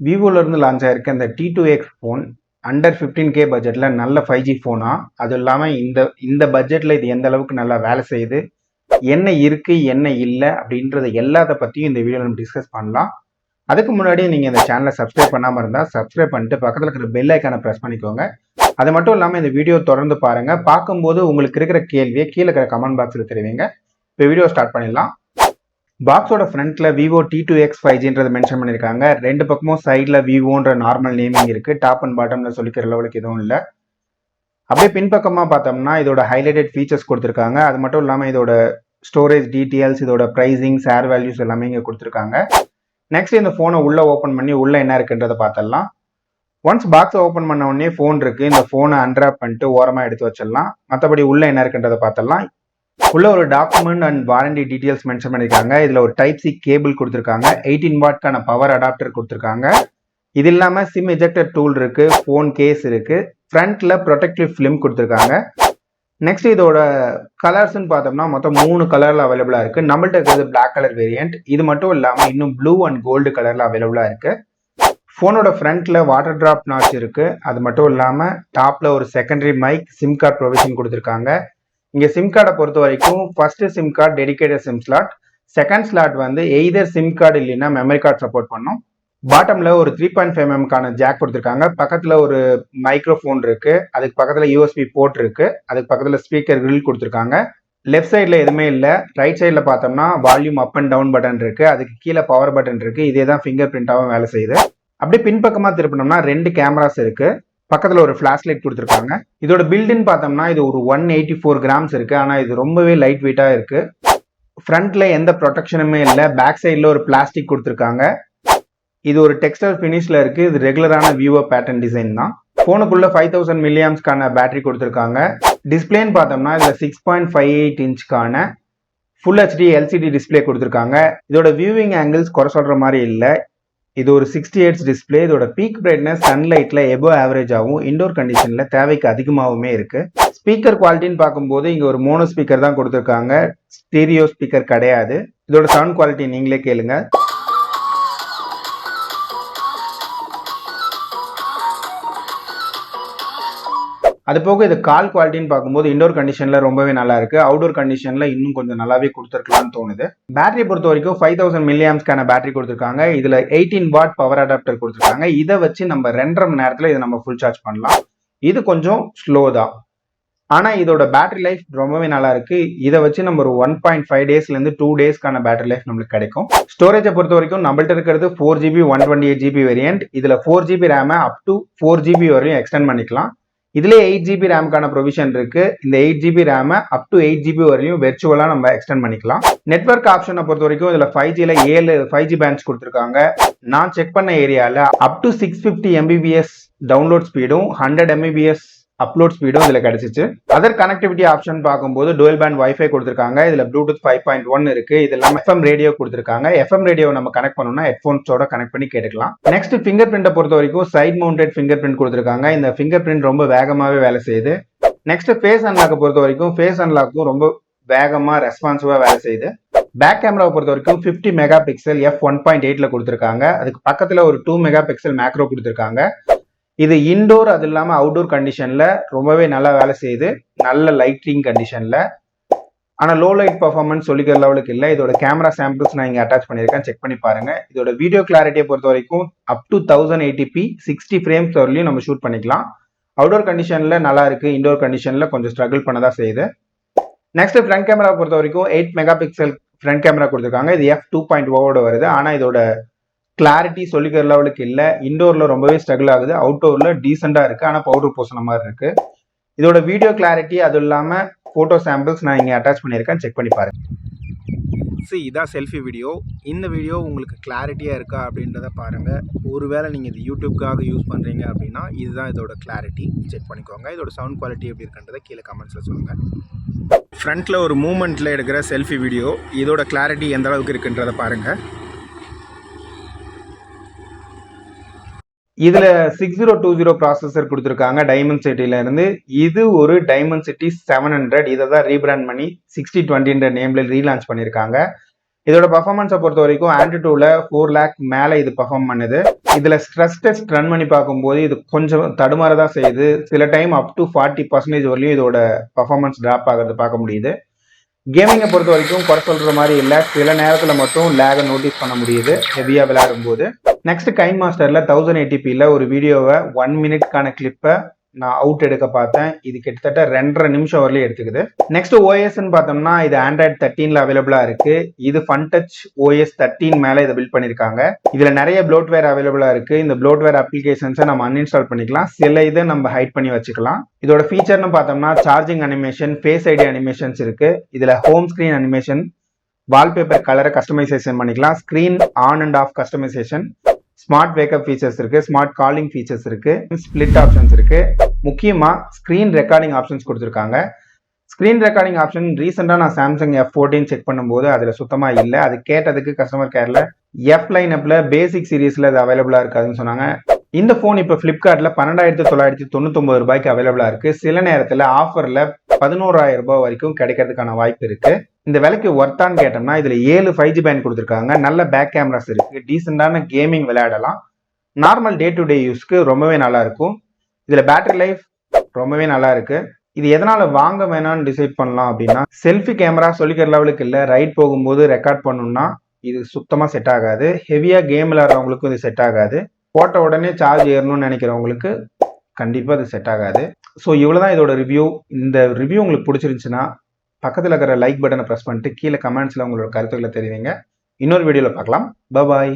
விவோல இருந்து லான்ச் ஆயிருக்க இந்த t2x ஃபோன் அண்டர் 15K பட்ஜெட்ல நல்ல 5G ஃபோனா, அது இல்லாமல் இந்த பட்ஜெட்ல இது எந்த அளவுக்கு நல்லா வேலை செய்யுது, என்ன இருக்கு என்ன இல்லை அப்படின்றத எல்லாத்த பற்றியும் இந்த வீடியோவில் நம்ம டிஸ்கஸ் பண்ணலாம். அதுக்கு முன்னாடி நீங்கள் இந்த சேனலை சப்ஸ்கிரைப் பண்ணாமல் இருந்தால் சப்ஸ்கிரைப் பண்ணிட்டு பக்கத்தில் இருக்கிற பெல் ஐக்கானை ப்ரெஸ் பண்ணிக்கோங்க. அது மட்டும் இல்லாமல் இந்த வீடியோ தொடர்ந்து பாருங்கள். பார்க்கும்போது உங்களுக்கு இருக்கிற கேள்வியை கீழே இருக்கிற கமெண்ட் பாக்ஸில் தெரிவிங்க. இப்போ வீடியோ ஸ்டார்ட் பண்ணிடலாம். பாக்ஸோட ஃப்ரண்ட்ல விவோ t2x 5Gன்றதை மென்ஷன் பண்ணியிருக்காங்க. ரெண்டு பக்கமும் சைடில் விவோன்ற நார்மல் நேமிங் இருக்கு. டாப் அண்ட் பாட்டம்ல சொல்லிக்கிற லெவலுக்கு எதுவும் இல்லை. அப்படியே பின்பக்கமாக பார்த்தோம்னா இதோட ஹைலைட்டட் ஃபீச்சர்ஸ் கொடுத்துருக்காங்க. அது மட்டும் இல்லாமல் இதோட ஸ்டோரேஜ் டீட்டெயில்ஸ், இதோட ப்ரைஸிங், ஷேர் வேல்யூஸ் எல்லாமே இங்கே கொடுத்துருக்காங்க. நெக்ஸ்ட் இந்த ஃபோனை உள்ளே ஓப்பன் பண்ணி உள்ளே என்ன இருக்குன்றதை பார்த்துடலாம். ஒன்ஸ் பாக்ஸை ஓப்பன் பண்ண உடனே ஃபோன் இருக்கு. இந்த ஃபோனை அன்ராப் பண்ணிட்டு ஓரமாக எடுத்து வச்சிடலாம். மற்றபடி உள்ளே என்ன இருக்குன்றதை பார்த்துடலாம். உள்ள ஒரு document and warranty details mention பண்ணியிருக்காங்க. இதில் ஒரு டைப் சி கேபிள் கொடுத்துருக்காங்க. 18 வாட்க்கான பவர் அடாப்டர் கொடுத்துருக்காங்க. இது இல்லாமல் சிம் எஜெக்டர் டூல் இருக்கு, ஃபோன் கேஸ் இருக்கு, ஃப்ரண்ட்ல ப்ரொடெக்டிவ் ஃபிலிம் கொடுத்துருக்காங்க. நெக்ஸ்ட் இதோட கலர்ஸ்ன்னு பார்த்தோம்னா மொத்தம் 3 கலர்ல அவைலபிளா இருக்கு. நம்மள்ட்ட இருக்கிறது பிளாக் கலர் வேரியன்ட். இது மட்டும் இல்லாமல் இன்னும் ப்ளூ அண்ட் கோல்டு கலர்ல அவைலபிளா இருக்கு. ஃபோனோட ஃப்ரண்ட்ல வாட்டர் டிராப் நாட்ச் இருக்கு. அது மட்டும் இல்லாமல் டாப்ல ஒரு secondary mic, SIM card provision கொடுத்துருக்காங்க. இங்கே சிம் கார்டை பொறுத்த வரைக்கும் first SIM card dedicated SIM slot, second slot வந்து எய்தர் சிம் கார்டு இல்லைன்னா மெமரி கார்டு சப்போர்ட் பண்ணும். பாட்டம்ல ஒரு 3.5mm ஜாக் கொடுத்துருக்காங்க. பக்கத்துல ஒரு மைக்ரோஃபோன் இருக்கு. அதுக்கு பக்கத்துல யூஎஸ்பி போர்ட் இருக்கு. அதுக்கு பக்கத்துல ஸ்பீக்கர் கிரில் கொடுத்துருக்காங்க. லெஃப்ட் சைட்ல எதுவுமே இல்லை. ரைட் சைட்ல பார்த்தோம்னா volume up and down button இருக்கு. அதுக்கு கீழே பவர் பட்டன் இருக்கு. இதே தான் ஃபிங்கர் பிரிண்டாவும் வேலை செய்யுது. அப்படியே பின்பக்கமா திருப்பினோம்னா 2 கேமராஸ் இருக்கு. பக்கத்தில் ஒரு ஃபிளாஷ் லைட் கொடுத்துருக்காங்க. இதோட பில்டுன்னு பார்த்தோம்னா இது ஒரு 184 கிராம்ஸ் இருக்கு. ஆனால் இது ரொம்பவே லைட் வெயிட்டாக இருக்கு. ஃப்ரண்ட்ல எந்த ப்ரொடெக்ஷனுமே இல்லை. பேக் சைடில் ஒரு பிளாஸ்டிக் கொடுத்துருக்காங்க. இது ஒரு டெக்ஸ்டைல் ஃபினிஷ்ல இருக்கு. இது ரெகுலரான விவோ பேட்டர்ன் டிசைன் தான். ஃபோனுக்குள்ள 5000 மில்லியாம்ஸ்க்கான பேட்டரி கொடுத்துருக்காங்க. டிஸ்பிளேன்னு பார்த்தோம்னா இதில் 6.58 இன்ச்சுக்கான ஃபுல் ஹெச்டி எல்சிடி டிஸ்பிளே கொடுத்துருக்காங்க. இதோட வியூவிங் ஆங்கிள்ஸ் குறை சொல்ற மாதிரி இல்லை. இது ஒரு 60 ஹெர்ட்ஸ் டிஸ்பிளே. இதோட பீக் பிரைட்னஸ் சன்லைட்ல எபோ ஆவரேஜ் ஆகும், இண்டோர் கண்டிஷன்ல தேவைக்கு அதிகமாகவுமே இருக்கு. ஸ்பீக்கர் குவாலிட்டின்னு பார்க்கும்போது இங்க ஒரு மோனோ ஸ்பீக்கர் தான் கொடுத்துருக்காங்க. ஸ்டீரியோ ஸ்பீக்கர் கிடையாது. இதோட சவுண்ட் குவாலிட்டி நீங்களே கேளுங்க. அது போக இது கால் குவாலிட்டின்னு பார்க்கும்போது இண்டோர் கண்டிஷன்ல ரொம்பவே நல்லா இருக்கு. அவுடோர் கண்டிஷன்ல இன்னும் கொஞ்சம் நல்லாவே கொடுத்துருக்கலாம்னு தோணுது. பேட்டரி பொறுத்த வரைக்கும் 5000 மில்லியாம்ஸ்க்கான பேட்டரி கொடுத்துருக்காங்க. இதுல 18 வாட் பவர் அடாப்டர் கொடுத்துருக்காங்க. இதை வச்சு நம்ம 2.5 மணி நேரத்துல இதை நம்ம ஃபுல் சார்ஜ் பண்ணலாம். இது கொஞ்சம் ஸ்லோ தான், ஆனா இதோட பேட்டரி லைஃப் ரொம்பவே நல்லா இருக்கு. இதை வச்சு நம்ம ஒரு 1.5 டேஸ்ல இருந்து 2 டேஸ்க்கான பேட்டரி லைஃப் நம்மளுக்கு கிடைக்கும். ஸ்டோரேஜை பொறுத்த வரைக்கும் நம்மள்ட்ட இருக்கிறது 4GB 128GB வேரியன்ட். இதுல 4GB RAM up to 4GB வரையும் எக்ஸ்டெண்ட் பண்ணிக்கலாம். இதுல 8GB ரேம்க்கான ப்ரொவிஷன் இருக்கு. இந்த 8GB RAM up to 8GB வரையும் வெர்ச்சுவலா நம்ம எக்ஸ்டெண்ட் பண்ணிக்கலாம். நெட்வொர்க் ஆப்ஷனை பொறுத்த வரைக்கும் இதுல 5Gல 7 5G பேண்ட்ஸ் கொடுத்துருக்காங்க. நான் செக் பண்ண ஏரியால அப் டு 650 Mbps டவுன்லோட் ஸ்பீடும் 100 Mbps அப்லோட் ஸ்பீடும் இதுல கிடைச்சிச்சு. அதர் கனெக்டிவிட்டி ஆப்ஷன் பார்க்கும்போது டுவல் பேண்ட் வைஃபை கொடுத்துருக்காங்க. இதுல ப்ளூடூத் 5.1 இருக்கு. இது இல்லாம FM ரேடியோ கொடுத்துருக்காங்க. FM ரேடியோ நம்ம கனெக்ட் பண்ணோம்னா ஹெட்போன்ஸோட கனெக்ட் பண்ணி கேட்டுக்கலாம். நெக்ஸ்ட் ஃபிங்கர் பிரிண்டை பொறுத்த வரைக்கும் சைட் மவுண்டட் ஃபிங்கர் பிரிண்ட் கொடுத்துருக்காங்க. இந்த ஃபிங்கர் பிரிண்ட் ரொம்ப வேகமாவே வேலை செய்யுது. நெக்ஸ்ட் ஃபேஸ் அன்லாக்கை பொறுத்த வரைக்கும் ஃபேஸ் அன்லாக்கும் ரொம்ப வேகமா ரெஸ்பான்சிவா வேலை செய்யுது. பேக் கேமராவை பொறுத்த வரைக்கும் 50 மெகா பிக்சல் f1.8ல கொடுத்துருக்காங்க. அதுக்கு பக்கத்துல ஒரு 2 மெகா பிக்சல் மேக்ரோ கொடுத்துருக்காங்க. இது இன்டோர் அது இல்லாமல் அவுட்டோர் கண்டிஷன்ல ரொம்பவே நல்லா வேலை செய்யுது, நல்ல லைட்டிங் கண்டிஷன்ல. ஆனால் லோ லைட் பர்ஃபார்மன்ஸ் சொல்லிக்கிற லெவலுக்கு இல்லை. இதோட கேமரா சாம்பிள்ஸ் நான் இங்கே அட்டாச் பண்ணியிருக்கேன், செக் பண்ணி பாருங்க. இதோட வீடியோ கிளாரிட்டியை பொறுத்த வரைக்கும் அப் டு 1080p 60 ஃப்ரேம்ஸ் வரலையும் நம்ம ஷூட் பண்ணிக்கலாம். அவுட்டோர் கண்டிஷன்ல நல்லா இருக்கு, இன்டோர் கண்டிஷன்ல கொஞ்சம் ஸ்ட்ரகிள் பண்ணதான் செய்யுது. நெக்ஸ்ட் ஃப்ரண்ட் கேமரா பொறுத்த வரைக்கும் 8 மெகா பிக்சல் ஃப்ரண்ட் கேமரா கொடுத்துருக்காங்க. இது f2.0 வருது. ஆனால் இதோட கிளாரிட்டி சொல்லிக்கிற லெவலுக்கு இல்லை. இண்டோர்ல ரொம்பவே ஸ்ட்ரகிள் ஆகுது, அவுட்டோர்ல டீசெண்டா இருக்கு, ஆனால் பவுடர் பூசின மாதிரி இருக்கு. இதோட வீடியோ கிளாரிட்டி அது இல்லாம போட்டோ சாம்பிள்ஸ் நான் இங்கே அட்டாச் பண்ணியிருக்கேன், செக் பண்ணி பாருங்க. இதான் செல்ஃபி வீடியோ. இந்த வீடியோ உங்களுக்கு கிளாரிட்டியா இருக்கா அப்படின்றத பாருங்க. ஒருவேளை நீங்க இது யூடியூப்காக யூஸ் பண்றீங்க அப்படின்னா இதுதான் இதோட கிளாரிட்டி, செக் பண்ணிக்கோங்க. இதோட சவுண்ட் குவாலிட்டி எப்படி இருக்குன்றத கீழே கமெண்ட்ஸ்ல சொல்லுங்க. ஃப்ரண்ட்ல ஒரு மூமெண்ட்ல எடுக்கிற செல்ஃபி வீடியோ. இதோட கிளாரிட்டி எந்த அளவுக்கு இருக்குன்றத பாருங்க. இதுல 6020 ப்ராசஸர் கொடுத்துருக்காங்க டைமண்ட் சிட்டில இருந்து. இது ஒரு டைமண்ட் சிட்டி 700. இதை தான் ரீபிராண்ட் பண்ணி 6020 நேம்ல ரீலான்ச் பண்ணியிருக்காங்க. இதோட பர்ஃபார்மன்ஸை பொறுத்த வரைக்கும் ஆண்ட்ராய்டுல 4 lakh மேல இது பர்ஃபார்ம் பண்ணுது. இதுல ஸ்ட்ரெஸ் டெஸ்ட் ரன் பண்ணி பார்க்கும்போது இது கொஞ்சம் தடுமாறதான் செய்யுது. சில டைம் அப் டு 40% வரலையும் இதோட பர்ஃபார்மன்ஸ் டிராப் ஆகிறது பார்க்க முடியுது. கேமிங்கை பொறுத்த வரைக்கும் குறை சொல்ற மாதிரி இல்லை, சில நேரத்தில் மட்டும் லேகை நோட்டீஸ் பண்ண முடியுது ஹெவியாக விளையாடும் போது. நெக்ஸ்ட் கைன் மாஸ்டரில் 1080pல ஒரு வீடியோவை 1 மினிட்கான கிளிப்பை நான் அவுட் எடுக்க பார்த்தேன். இது கிட்டத்தட்ட 2.5 நிமிஷம் வரலையும் எடுத்துக்குது. நெக்ஸ்ட் ஓஎஸ்ன்னு பார்த்தோம்னா இது Android 13ல அவைலபிளா இருக்கு. இது ஃபன்டச் OS 13 மேல இதை பில்ட் பண்ணிருக்காங்க. இதுல நிறைய ப்ளோட்வேர் அவைலபிளா இருக்கு. இந்த ப்ளோட்வேர் அப்ளிகேஷன்ஸை நம்ம அன்இன்ஸ்டால் பண்ணிக்கலாம். சில இதை நம்ம ஹைட் பண்ணி வச்சுக்கலாம். இதோட ஃபீச்சர்னு பார்த்தோம்னா charging animation, face ID animations இருக்கு. இதுல ஹோம் ஸ்கிரீன் அனிமேஷன், வால்பேப்பர் கலரை கஸ்டமைசேஷன் பண்ணிக்கலாம், screen on and off customisation, smart wake up features இருக்கு, ஸ்மார்ட் காலிங் ஃபீச்சர்ஸ் இருக்கு, ஸ்பிளிட் ஆப்ஷன்ஸ் இருக்கு. முக்கியமா ஸ்கிரீன் ரெக்கார்டிங் ஆப்ஷன்ஸ் கொடுத்துருக்காங்க. ஸ்கிரீன் ரெக்கார்டிங் ஆப்ஷன் ரீசெண்டா நான் சாம்சங் F14 செக் பண்ணும்போது அதுல சுத்தமா இல்லை. அது கேட்டதுக்கு கஸ்டமர் கேர்ல எஃப் லைனப்ல பேசிக் சீரீஸ்ல அது அவைலபிளா இருக்காதுன்னு சொன்னாங்க. இந்த போன் இப்ப பிளிப்கார்ட்ல 12,999 ரூபாய்க்கு அவைலபிளா இருக்கு. சில நேரத்துல ஆஃபர்ல 11,000 ரூபாய் வரைக்கும் கிடைக்கிறதுக்கான வாய்ப்பு இருக்கு. இந்த விலைக்கு ஒர்த்தான்னு கேட்டோம்னா இதுல 7 5G பேண்ட் கொடுத்துருக்காங்க. நல்ல பேக் கேமராஸ் இருக்கு. டீசென்டான கேமிங் விளையாடலாம். நார்மல் டே டு டே யூஸ்க்கு ரொம்பவே நல்லா இருக்கும். இதுல பேட்டரி லைஃப் ரொம்பவே நல்லா இருக்கு. இது எதனால வாங்க வேணாம்னு டிசைட் பண்ணலாம் அப்படின்னா, செல்ஃபி கேமரா சொல்லிக்கிற லெவலுக்கு இல்லை, ரைட் போகும்போது ரெக்கார்ட் பண்ணணும்னா இது சுத்தமா செட் ஆகாது. ஹெவியா கேம் விளையாடுறவங்களுக்கும் இது செட் ஆகாது. போட்ட உடனே சார்ஜ் ஏறணும்னு நினைக்கிறவங்களுக்கு கண்டிப்பா இது செட் ஆகாது. ஸோ இவ்வளவுதான் இதோட ரிவ்யூ. இந்த ரிவ்யூ உங்களுக்கு பிடிச்சிருந்துச்சுன்னா பக்கத்தில் இருக்கிற லைக் பட்டனை ப்ரெஸ் பண்ணிட்டு கீழே கமெண்ட்ஸ்ல உங்களோட கருத்துக்களை தெரிவிங்க. இன்னொரு வீடியோல பார்க்கலாம். பாய்.